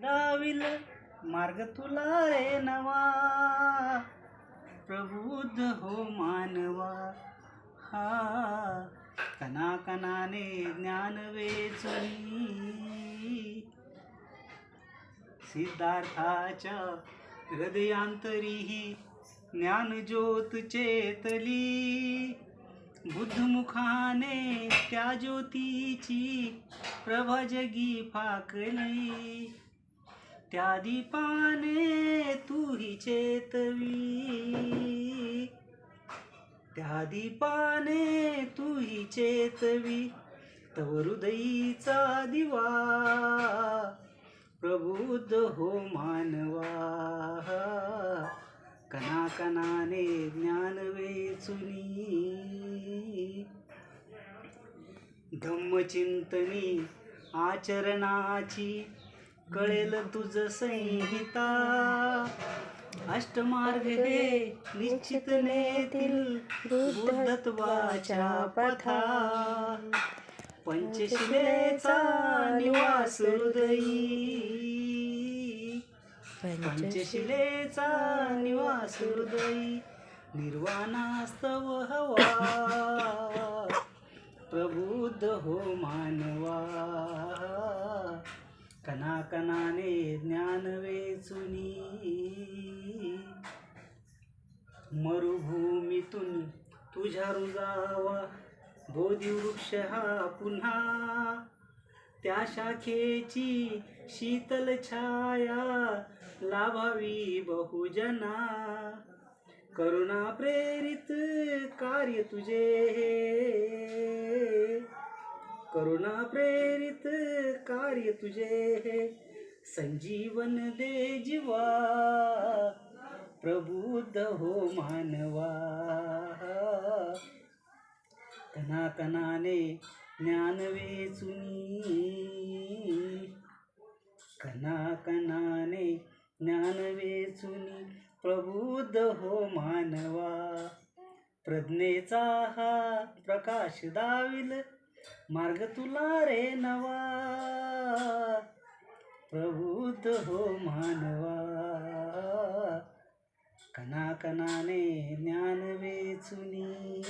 दाविल मार्ग तुला रे नवा, प्रबुद्ध हो मानवा. हा कणाकणाने ज्ञान वेचुनी, सिद्धार्थाच्या हृदयांतरीही ज्ञान ज्योत चेतली. बुद्धमुखाने त्या ज्योतीची प्रभा जगी फाकली. त्या दीपाने तूही चेतवी, त्या दीपाने तूही चेतवी. तव हृदयीचा दिवा, प्रबुद्ध हो मानवा. कणाकणाने ज्ञान वेचुनी, धम्मचिंतनी आचरणाची कळेल तुझ संहिता. अष्टमार्ग हे निश्चित नेतील बुद्धत्वाच्या पथा. पंचशिलेचा निवास हृदयी, पंचशिलेचा निवास हृदयी. निर्वाणास्तव हवा, प्रबुद्ध हो मानवा. कणाकणाने ज्ञान वेचुनी, मरुभूमीतून तुझ्या रुजावा बोधिवृक्ष हा पुन्हा. त्या शाखेची शीतल छाया लाभावी बहुजना. करुणा प्रेरित कार्य तुझे हे, करुणा प्रेरित कार्य तुझे हे. संजीवन दे जीवा, प्रबुद्ध हो मानवा. कणाकणाने ज्ञान वेचुनी, कणाकणाने ज्ञान वेचुनी. प्रबुद्ध हो मानवा. प्रज्ञेचा हा प्रकाश दाविल मार्ग तुला रे नवा, प्रबुद्ध हो मानवा. कणाकणाने ज्ञान वेचुनी.